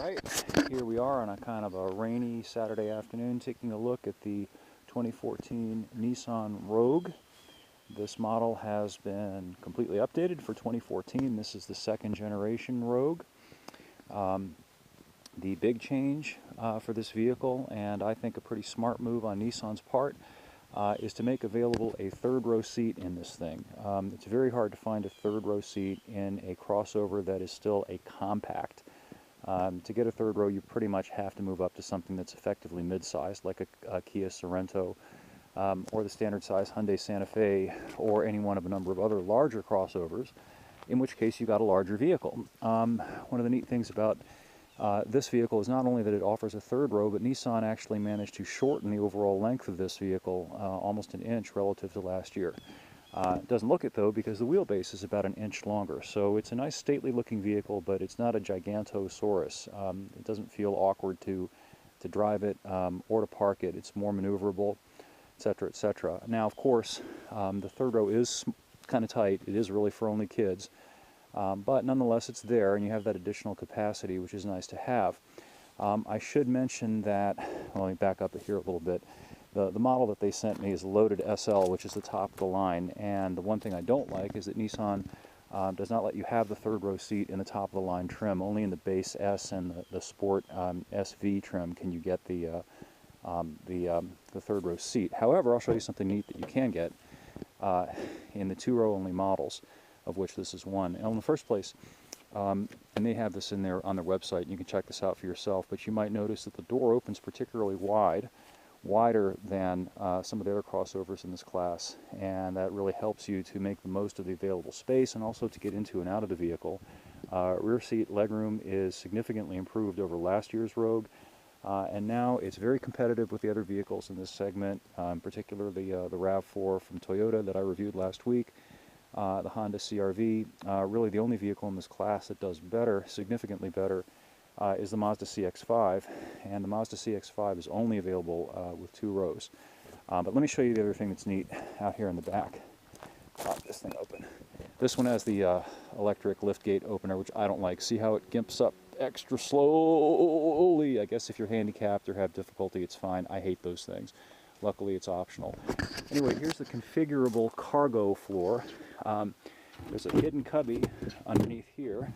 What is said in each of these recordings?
Alright, here we are on a kind of a rainy Saturday afternoon taking a look at the 2014 Nissan Rogue. This model has been completely updated for 2014. This is the second generation Rogue. The big change for this vehicle, and I think a pretty smart move on Nissan's part, is to make available a third row seat in this thing. It's very hard to find a third row seat in a crossover that is still a compact. To get a third row, you pretty much have to move up to something that's effectively mid-sized, like a Kia Sorento, or the standard size Hyundai Santa Fe, or any one of a number of other larger crossovers, in which case you got a larger vehicle. One of the neat things about this vehicle is not only that it offers a third row, but Nissan actually managed to shorten the overall length of this vehicle almost an inch relative to last year. It doesn't look it though, because the wheelbase is about an inch longer. So it's a nice stately looking vehicle, but it's not a Gigantosaurus. It doesn't feel awkward to drive it or to park it. It's more maneuverable, etc., etc. Now, of course, the third row is kind of tight. It is really for only kids. But nonetheless, it's there, and you have that additional capacity, which is nice to have. I should mention that, well, let me back up here a little bit. The model that they sent me is loaded SL, which is the top of the line, and the one thing I don't like is that Nissan does not let you have the third row seat in the top of the line trim. Only in the base S and the Sport SV trim can you get the third row seat. However, I'll show you something neat that you can get in the two row only models, of which this is one. And in the first place, and they have this in there on their website, and you can check this out for yourself, but you might notice that the door opens particularly wide, wider than some of the other crossovers in this class, and that really helps you to make the most of the available space and also to get into and out of the vehicle. Rear seat legroom is significantly improved over last year's Rogue, and now it's very competitive with the other vehicles in this segment, particularly the RAV4 from Toyota that I reviewed last week. The Honda CR-V, really the only vehicle in this class that does better, significantly better, is the Mazda CX-5, and the Mazda CX-5 is only available with two rows. But let me show you the other thing that's neat out here in the back. Pop this thing open. This one has the electric liftgate opener, which I don't like. See how it gimps up extra slowly? I guess if you're handicapped or have difficulty, it's fine. I hate those things. Luckily, it's optional. Anyway, here's the configurable cargo floor. There's a hidden cubby underneath here.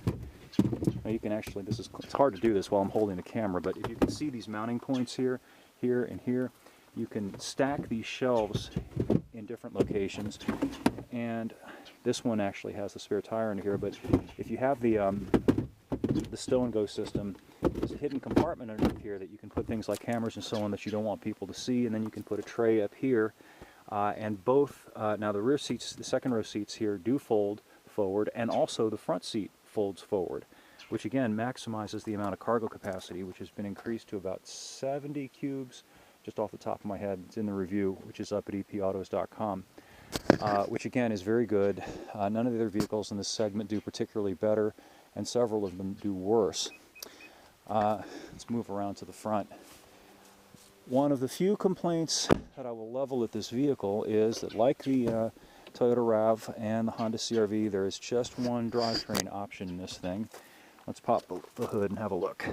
Now you can actually, it's hard to do this while I'm holding the camera, but if you can see these mounting points here, here, and here, you can stack these shelves in different locations. And this one actually has the spare tire in here, but if you have the stow and go system, there's a hidden compartment underneath here that you can put things like cameras and so on that you don't want people to see, and then you can put a tray up here. And both, now the rear seats, the second row seats here do fold forward, and also the front seat folds forward, which again maximizes the amount of cargo capacity, which has been increased to about 70 cubes, just off the top of my head. It's in the review, which is up at epautos.com, which again is very good. None of the other vehicles in this segment do particularly better, and several of them do worse. Let's move around to the front. One of the few complaints that I will level at this vehicle is that, like the Toyota RAV and the Honda CR-V, there is just one drivetrain option in this thing. Let's pop the hood and have a look.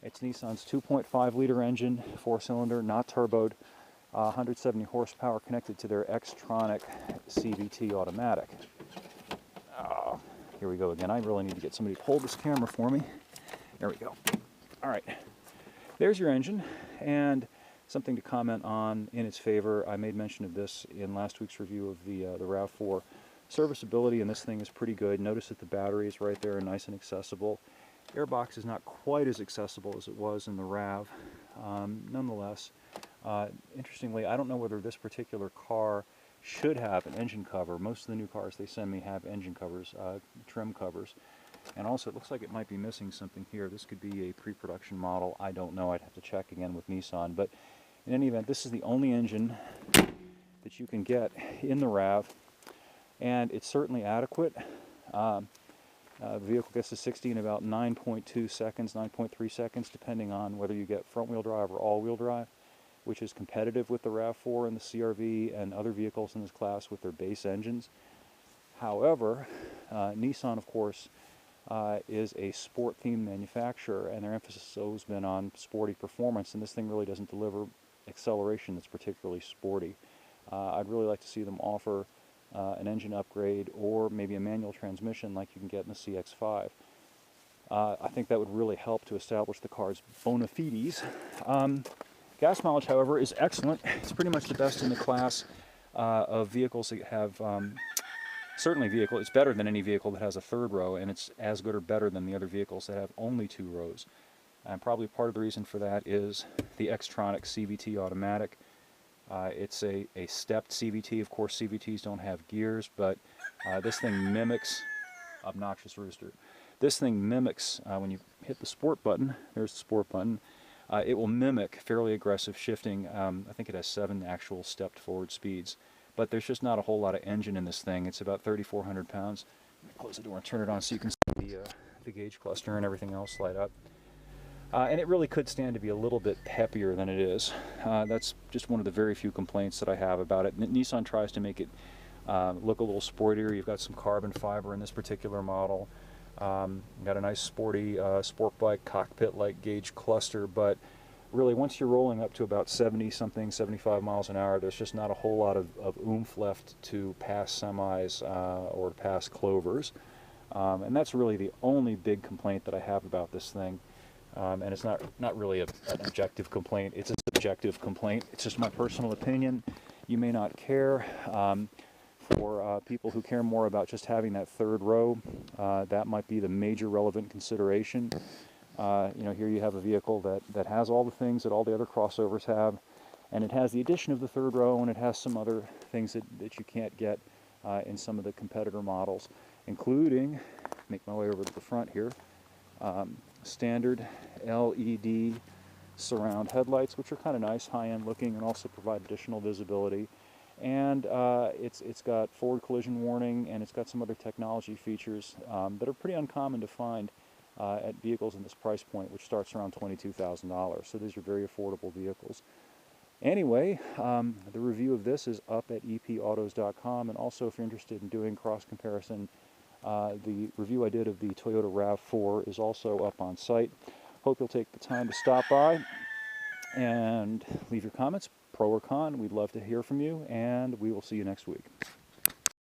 It's Nissan's 2.5 liter engine, 4-cylinder, not turboed, 170 horsepower, connected to their X-Tronic CVT automatic. Here we go again. I really need to get somebody to hold this camera for me. There we go. All right. There's your engine, and something to comment on in its favor. I made mention of this in last week's review of the RAV4. Serviceability in this thing is pretty good. Notice that the battery is right there and nice and accessible. Airbox is not quite as accessible as it was in the RAV. Nonetheless, interestingly, I don't know whether this particular car should have an engine cover. Most of the new cars they send me have engine covers, trim covers. And also, it looks like it might be missing something here. This could be a pre-production model. I don't know. I'd have to check again with Nissan. But in any event, this is the only engine that you can get in the RAV, and it's certainly adequate. The vehicle gets to 60 in about 9.2 seconds, 9.3 seconds, depending on whether you get front-wheel drive or all-wheel drive, which is competitive with the RAV4 and the CR-V and other vehicles in this class with their base engines. However, Nissan, of course, is a sport-themed manufacturer, and their emphasis has always been on sporty performance, and this thing really doesn't deliver acceleration that's particularly sporty. I'd really like to see them offer an engine upgrade or maybe a manual transmission like you can get in the CX-5. I think that would really help to establish the car's bona fides. Gas mileage, however, is excellent. It's pretty much the best in the class of vehicles that have, it's better than any vehicle that has a third row, and it's as good or better than the other vehicles that have only 2 rows. And probably part of the reason for that is the Xtronic CVT automatic. It's a stepped CVT. Of course, CVTs don't have gears, but this thing mimics, obnoxious rooster, this thing mimics, when you hit the sport button, there's the sport button, it will mimic fairly aggressive shifting. I think it has 7 actual stepped forward speeds, but there's just not a whole lot of engine in this thing. It's about 3,400 pounds. Let me close the door and turn it on so you can see the gauge cluster and everything else light up. And it really could stand to be a little bit peppier than it is. That's just one of the very few complaints that I have about it. Nissan tries to make it look a little sportier. You've got some carbon fiber in this particular model. Got a nice sporty sport bike cockpit-like gauge cluster, but really once you're rolling up to about 70-something, 75 miles an hour, there's just not a whole lot of oomph left to pass semis or pass Clovers. And that's really the only big complaint that I have about this thing. And it's not really an objective complaint, it's a subjective complaint. It's just my personal opinion. You may not care. For people who care more about just having that third row, that might be the major relevant consideration. You know, here you have a vehicle that has all the things that all the other crossovers have, and it has the addition of the third row, and it has some other things that you can't get in some of the competitor models, including, make my way over to the front here, standard LED surround headlights, which are kind of nice, high-end looking, and also provide additional visibility. And it's got forward collision warning, and it's got some other technology features that are pretty uncommon to find at vehicles in this price point, which starts around $22,000. So these are very affordable vehicles. Anyway, the review of this is up at epautos.com, and also if you're interested in doing cross comparison, the review I did of the Toyota RAV4 is also up on site. Hope you'll take the time to stop by and leave your comments, pro or con. We'd love to hear from you, and we will see you next week.